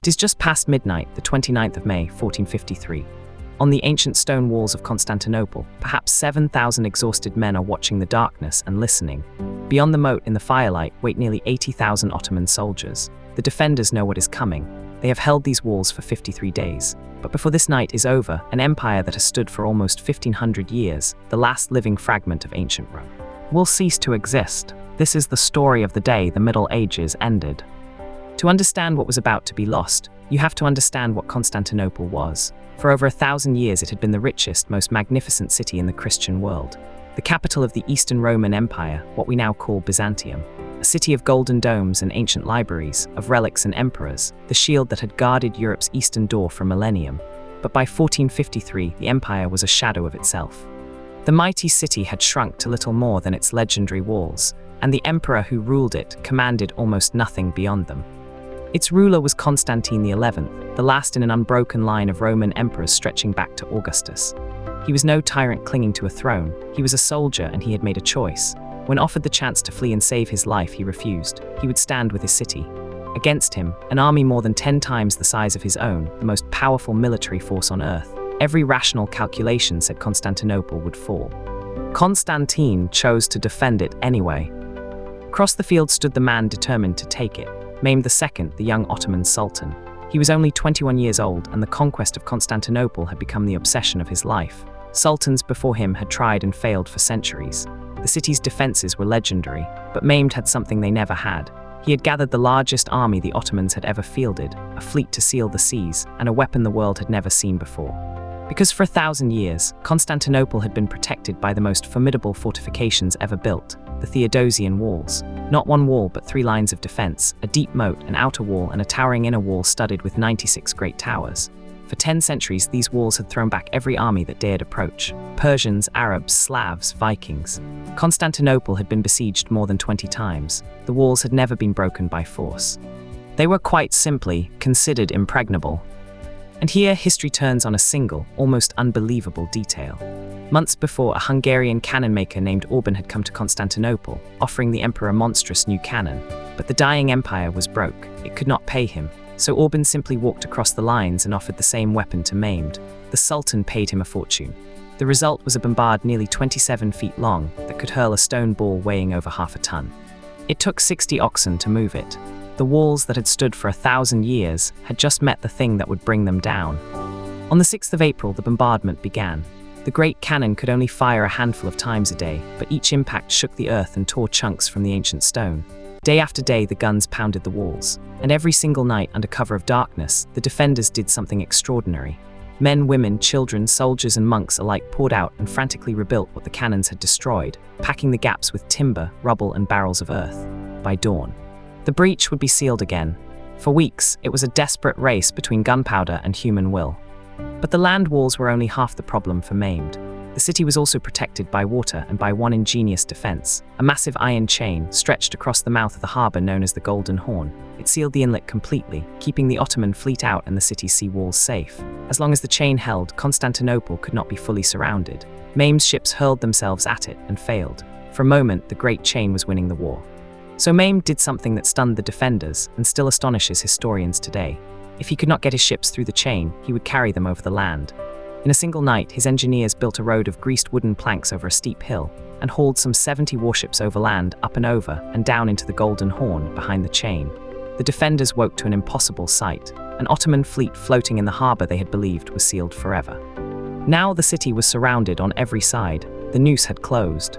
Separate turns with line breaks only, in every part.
It is just past midnight, the 29th of May, 1453. On the ancient stone walls of Constantinople, perhaps 7,000 exhausted men are watching the darkness and listening. Beyond the moat in the firelight wait nearly 80,000 Ottoman soldiers. The defenders know what is coming. They have held these walls for 53 days. But before this night is over, an empire that has stood for almost 1,500 years, the last living fragment of ancient Rome, will cease to exist. This is the story of the day the Middle Ages ended. To understand what was about to be lost, you have to understand what Constantinople was. For over 1,000 years it had been the richest, most magnificent city in the Christian world. The capital of the Eastern Roman Empire, what we now call Byzantium. A city of golden domes and ancient libraries, of relics and emperors, the shield that had guarded Europe's eastern door for a millennium. But by 1453, the empire was a shadow of itself. The mighty city had shrunk to little more than its legendary walls, and the emperor who ruled it commanded almost nothing beyond them. Its ruler was Constantine XI, the last in an unbroken line of Roman emperors stretching back to Augustus. He was no tyrant clinging to a throne, he was a soldier and he had made a choice. When offered the chance to flee and save his life, he refused. He would stand with his city. Against him, an army more than 10 times the size of his own, the most powerful military force on earth. Every rational calculation said Constantinople would fall. Constantine chose to defend it anyway. Across the field stood the man determined to take it. Mehmed II, the young Ottoman sultan. He was only 21 years old, and the conquest of Constantinople had become the obsession of his life. Sultans before him had tried and failed for centuries. The city's defenses were legendary, but Mehmed had something they never had. He had gathered the largest army the Ottomans had ever fielded, a fleet to seal the seas, and a weapon the world had never seen before. Because for 1,000 years, Constantinople had been protected by the most formidable fortifications ever built, the Theodosian Walls. Not one wall but 3 lines of defense, a deep moat, an outer wall, and a towering inner wall studded with 96 great towers. For 10 centuries, these walls had thrown back every army that dared approach. Persians, Arabs, Slavs, Vikings. Constantinople had been besieged more than 20 times. The walls had never been broken by force. They were quite simply considered impregnable. And here, history turns on a single, almost unbelievable detail. Months before, a Hungarian cannon maker named Orban had come to Constantinople, offering the emperor a monstrous new cannon. But the dying empire was broke. It could not pay him. So Orban simply walked across the lines and offered the same weapon to Mehmed. The Sultan paid him a fortune. The result was a bombard nearly 27 feet long that could hurl a stone ball weighing over half a ton. It took 60 oxen to move it. The walls that had stood for 1,000 years had just met the thing that would bring them down. On the 6th of April, the bombardment began. The great cannon could only fire a handful of times a day, but each impact shook the earth and tore chunks from the ancient stone. Day after day, the guns pounded the walls, and every single night, under cover of darkness, the defenders did something extraordinary. Men, women, children, soldiers, and monks alike poured out and frantically rebuilt what the cannons had destroyed, packing the gaps with timber, rubble, and barrels of earth. By dawn, the breach would be sealed again. For weeks, it was a desperate race between gunpowder and human will. But the land walls were only half the problem for Mehmed. The city was also protected by water and by one ingenious defense, a massive iron chain stretched across the mouth of the harbor known as the Golden Horn. It sealed the inlet completely, keeping the Ottoman fleet out and the city's sea walls safe. As long as the chain held, Constantinople could not be fully surrounded. Mehmed's ships hurled themselves at it and failed. For a moment, the great chain was winning the war. So Mehmed did something that stunned the defenders and still astonishes historians today. If he could not get his ships through the chain, he would carry them over the land. In a single night, his engineers built a road of greased wooden planks over a steep hill and hauled some 70 warships overland, up and over, and down into the Golden Horn behind the chain. The defenders woke to an impossible sight, an Ottoman fleet floating in the harbor they had believed was sealed forever. Now the city was surrounded on every side. The noose had closed.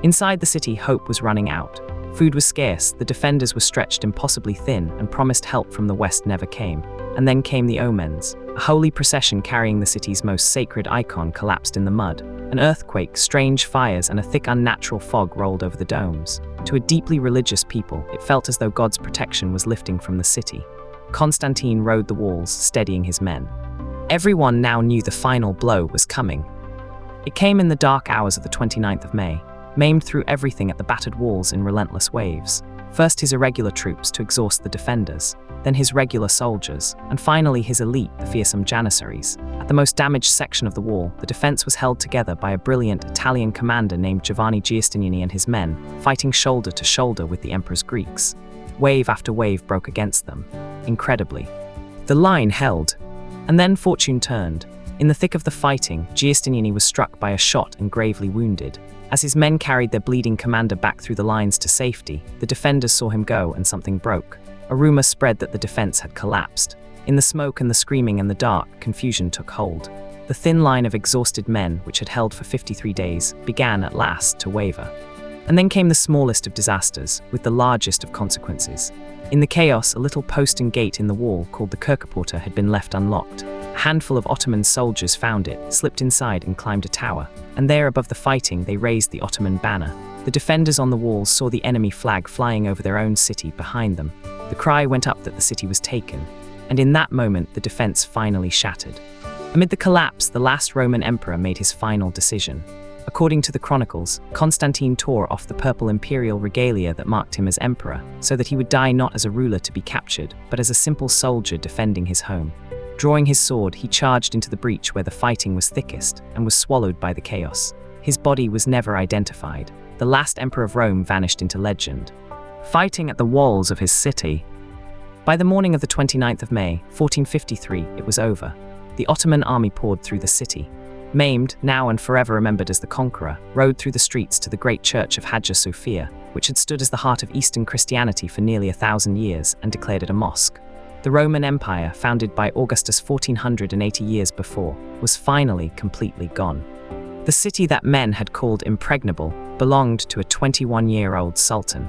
Inside the city, hope was running out. Food was scarce, the defenders were stretched impossibly thin, and promised help from the west never came. And then came the Omens. A holy procession carrying the city's most sacred icon collapsed in the mud. An earthquake, strange fires, and a thick unnatural fog rolled over the domes. To a deeply religious people, it felt as though God's protection was lifting from the city. Constantine rode the walls, steadying his men. Everyone now knew the final blow was coming. It came in the dark hours of the 29th of May. Mehmed threw everything at the battered walls in relentless waves. First his irregular troops to exhaust the defenders, then his regular soldiers, and finally his elite, the fearsome Janissaries. At the most damaged section of the wall, the defense was held together by a brilliant Italian commander named Giustiniani and his men, fighting shoulder to shoulder with the emperor's Greeks. Wave after wave broke against them. Incredibly, The line held, and then fortune turned. In the thick of the fighting, Giustiniani was struck by a shot and gravely wounded. As his men carried their bleeding commander back through the lines to safety, the defenders saw him go and something broke. A rumor spread that the defense had collapsed. In the smoke and the screaming and the dark, confusion took hold. The thin line of exhausted men, which had held for 53 days, began at last to waver. And then came the smallest of disasters, with the largest of consequences. In the chaos, a little post and gate in the wall called the Kerkoporta had been left unlocked. A handful of Ottoman soldiers found it, slipped inside and climbed a tower. And there, above the fighting, they raised the Ottoman banner. The defenders on the walls saw the enemy flag flying over their own city behind them. The cry went up that the city was taken. And in that moment, the defense finally shattered. Amid the collapse, the last Roman emperor made his final decision. According to the chronicles, Constantine tore off the purple imperial regalia that marked him as emperor, so that he would die not as a ruler to be captured, but as a simple soldier defending his home. Drawing his sword, he charged into the breach where the fighting was thickest, and was swallowed by the chaos. His body was never identified. The last emperor of Rome vanished into legend, fighting at the walls of his city. By the morning of the 29th of May, 1453, it was over. The Ottoman army poured through the city. Mehmed, now and forever remembered as the Conqueror, rode through the streets to the great church of Hagia Sophia, which had stood as the heart of Eastern Christianity for nearly 1,000 years, and declared it a mosque. The Roman Empire, founded by Augustus 1480 years before, was finally completely gone. The city that men had called impregnable belonged to a 21-year-old sultan.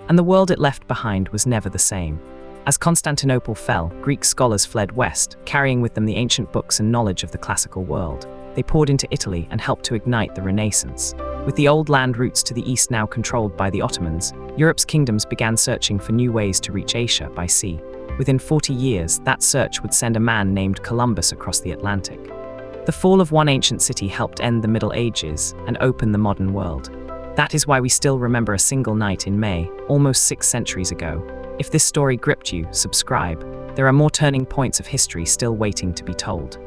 And the world it left behind was never the same. As Constantinople fell, Greek scholars fled west, carrying with them the ancient books and knowledge of the classical world. They poured into Italy and helped to ignite the Renaissance. With the old land routes to the east now controlled by the Ottomans, Europe's kingdoms began searching for new ways to reach Asia by sea. Within 40 years, that search would send a man named Columbus across the Atlantic. The fall of one ancient city helped end the Middle Ages and open the modern world. That is why we still remember a single night in May, almost 6 centuries ago. If this story gripped you, subscribe. There are more turning points of history still waiting to be told.